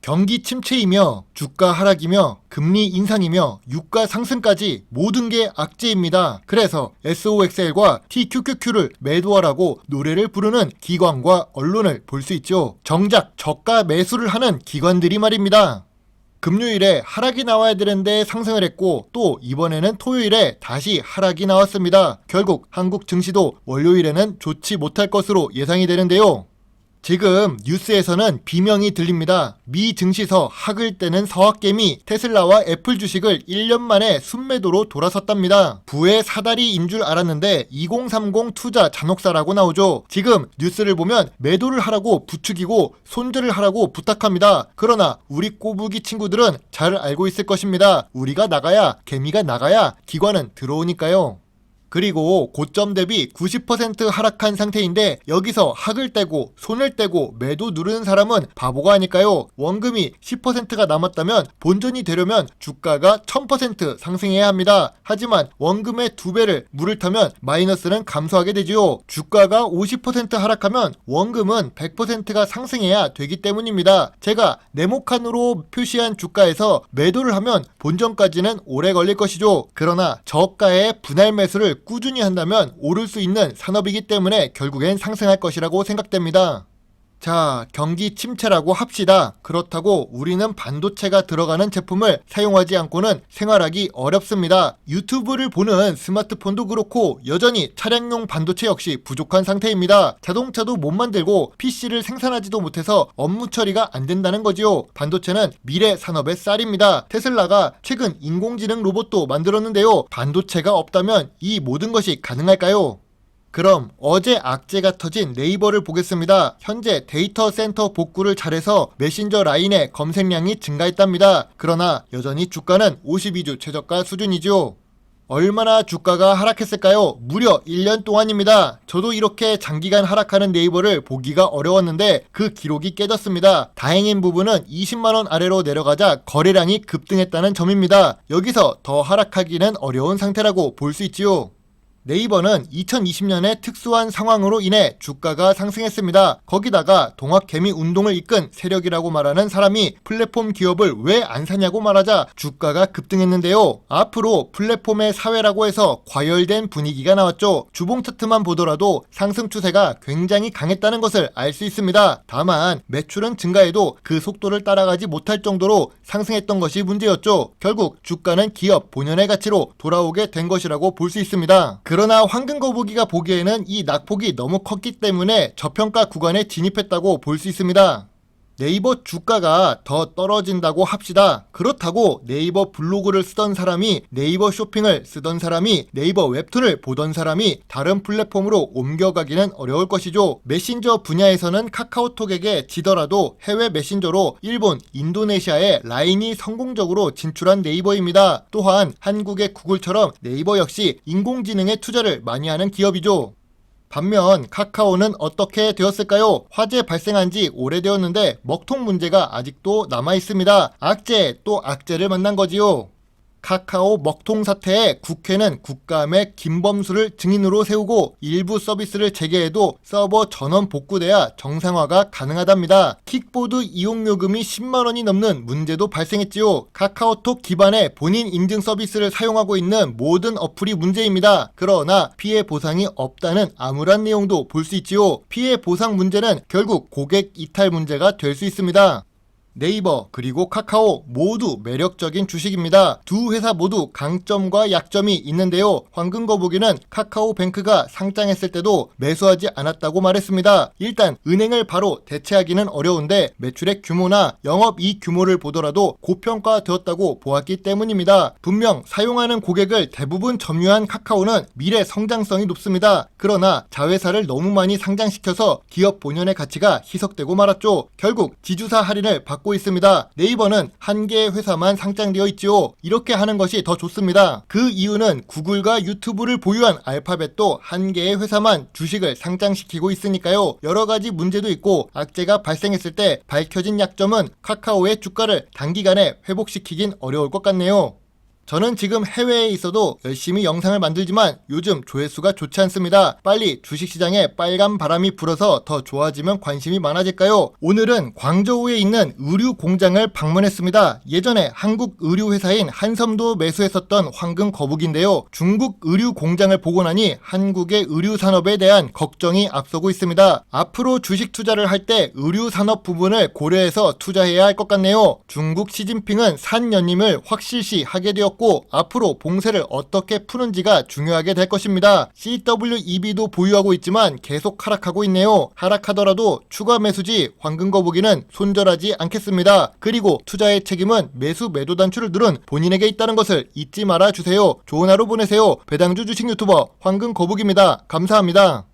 경기 침체이며 주가 하락이며 금리 인상이며 유가 상승까지 모든 게 악재입니다. 그래서 SOXL과 TQQQ를 매도하라고 노래를 부르는 기관과 언론을 볼 수 있죠. 정작 저가 매수를 하는 기관들이 말입니다. 금요일에 하락이 나와야 되는데 상승을 했고 또 이번에는 토요일에 다시 하락이 나왔습니다. 결국 한국 증시도 월요일에는 좋지 못할 것으로 예상이 되는데요. 지금 뉴스에서는 비명이 들립니다. 미 증시서 학을 떼는 서학개미 테슬라와 애플 주식을 1년 만에 순매도로 돌아섰답니다. 부의 사다리인 줄 알았는데 2030 투자 잔혹사라고 나오죠. 지금 뉴스를 보면 매도를 하라고 부추기고 손절을 하라고 부탁합니다. 그러나 우리 꼬부기 친구들은 잘 알고 있을 것입니다. 우리가 나가야 개미가 나가야 기관은 들어오니까요. 그리고 고점 대비 90% 하락한 상태인데 여기서 학을 떼고 손을 떼고 매도 누르는 사람은 바보가 아닐까요? 원금이 10%가 남았다면 본전이 되려면 주가가 1000% 상승해야 합니다. 하지만 원금의 2배를 물을 타면 마이너스는 감소하게 되지요. 주가가 50% 하락하면 원금은 100%가 상승해야 되기 때문입니다. 제가 네모칸으로 표시한 주가에서 매도를 하면 본전까지는 오래 걸릴 것이죠. 그러나 저가의 분할 매수를 꾸준히 한다면 오를 수 있는 산업이기 때문에 결국엔 상승할 것이라고 생각됩니다. 자, 경기 침체라고 합시다. 그렇다고 우리는 반도체가 들어가는 제품을 사용하지 않고는 생활하기 어렵습니다. 유튜브를 보는 스마트폰도 그렇고 여전히 차량용 반도체 역시 부족한 상태입니다. 자동차도 못 만들고 PC를 생산하지도 못해서 업무 처리가 안 된다는 거지요. 반도체는 미래 산업의 쌀입니다. 테슬라가 최근 인공지능 로봇도 만들었는데요. 반도체가 없다면 이 모든 것이 가능할까요? 그럼 어제 악재가 터진 네이버를 보겠습니다. 현재 데이터 센터 복구를 잘해서 메신저 라인의 검색량이 증가했답니다. 그러나 여전히 주가는 52주 최저가 수준이죠. 얼마나 주가가 하락했을까요? 무려 1년 동안입니다. 저도 이렇게 장기간 하락하는 네이버를 보기가 어려웠는데 그 기록이 깨졌습니다. 다행인 부분은 20만원 아래로 내려가자 거래량이 급등했다는 점입니다. 여기서 더 하락하기는 어려운 상태라고 볼 수 있지요. 네이버는 2020년의 특수한 상황으로 인해 주가가 상승했습니다. 거기다가 동학개미 운동을 이끈 세력이라고 말하는 사람이 플랫폼 기업을 왜 안 사냐고 말하자 주가가 급등했는데요. 앞으로 플랫폼의 사회라고 해서 과열된 분위기가 나왔죠. 주봉 차트만 보더라도 상승 추세가 굉장히 강했다는 것을 알 수 있습니다. 다만 매출은 증가해도 그 속도를 따라가지 못할 정도로 상승했던 것이 문제였죠. 결국 주가는 기업 본연의 가치로 돌아오게 된 것이라고 볼 수 있습니다. 그러나 황금 거북이가 보기에는 이 낙폭이 너무 컸기 때문에 저평가 구간에 진입했다고 볼 수 있습니다. 네이버 주가가 더 떨어진다고 합시다. 그렇다고 네이버 블로그를 쓰던 사람이 네이버 쇼핑을 쓰던 사람이 네이버 웹툰을 보던 사람이 다른 플랫폼으로 옮겨가기는 어려울 것이죠. 메신저 분야에서는 카카오톡에게 지더라도 해외 메신저로 일본, 인도네시아에 라인이 성공적으로 진출한 네이버입니다. 또한 한국의 구글처럼 네이버 역시 인공지능에 투자를 많이 하는 기업이죠. 반면 카카오는 어떻게 되었을까요? 화재 발생한 지 오래되었는데 먹통 문제가 아직도 남아있습니다. 악재 또 악재를 만난 거지요. 카카오 먹통 사태에 국회는 국감에 김범수를 증인으로 세우고 일부 서비스를 재개해도 서버 전원 복구돼야 정상화가 가능하답니다. 킥보드 이용 요금이 10만원이 넘는 문제도 발생했지요. 카카오톡 기반의 본인 인증 서비스를 사용하고 있는 모든 어플이 문제입니다. 그러나 피해 보상이 없다는 암울한 내용도 볼 수 있지요. 피해 보상 문제는 결국 고객 이탈 문제가 될 수 있습니다. 네이버 그리고 카카오 모두 매력적인 주식입니다. 두 회사 모두 강점과 약점이 있는데요. 황금거북이는 카카오뱅크가 상장했을 때도 매수하지 않았다고 말했습니다. 일단 은행을 바로 대체하기는 어려운데 매출액 규모나 영업이익 규모를 보더라도 고평가되었다고 보았기 때문입니다. 분명 사용하는 고객을 대부분 점유한 카카오는 미래 성장성이 높습니다. 그러나 자회사를 너무 많이 상장시켜서 기업 본연의 가치가 희석되고 말았죠. 결국 지주사 할인을 받고 있습니다. 네이버는 한 개의 회사만 상장되어 있지요. 이렇게 하는 것이 더 좋습니다. 그 이유는 구글과 유튜브를 보유한 알파벳도 한 개의 회사만 주식을 상장시키고 있으니까요. 여러 가지 문제도 있고 악재가 발생했을 때 밝혀진 약점은 카카오의 주가를 단기간에 회복시키긴 어려울 것 같네요. 저는 지금 해외에 있어도 열심히 영상을 만들지만 요즘 조회수가 좋지 않습니다. 빨리 주식시장에 빨간 바람이 불어서 더 좋아지면 관심이 많아질까요? 오늘은 광저우에 있는 의류 공장을 방문했습니다. 예전에 한국 의류 회사인 한섬도 매수했었던 황금 거북인데요. 중국 의류 공장을 보고 나니 한국의 의류 산업에 대한 걱정이 앞서고 있습니다. 앞으로 주식 투자를 할 때 의류 산업 부분을 고려해서 투자해야 할 것 같네요. 중국 시진핑은 산연임을 확실시 하게 되었고 앞으로 봉쇄를 어떻게 푸는지가 중요하게 될 것입니다. CWEB도 보유하고 있지만 계속 하락하고 있네요. 하락하더라도 추가 매수지 황금거북이는 손절하지 않겠습니다. 그리고 투자의 책임은 매수 매도 단추를 누른 본인에게 있다는 것을 잊지 말아주세요. 좋은 하루 보내세요. 배당주 주식 유튜버 황금거북입니다. 감사합니다.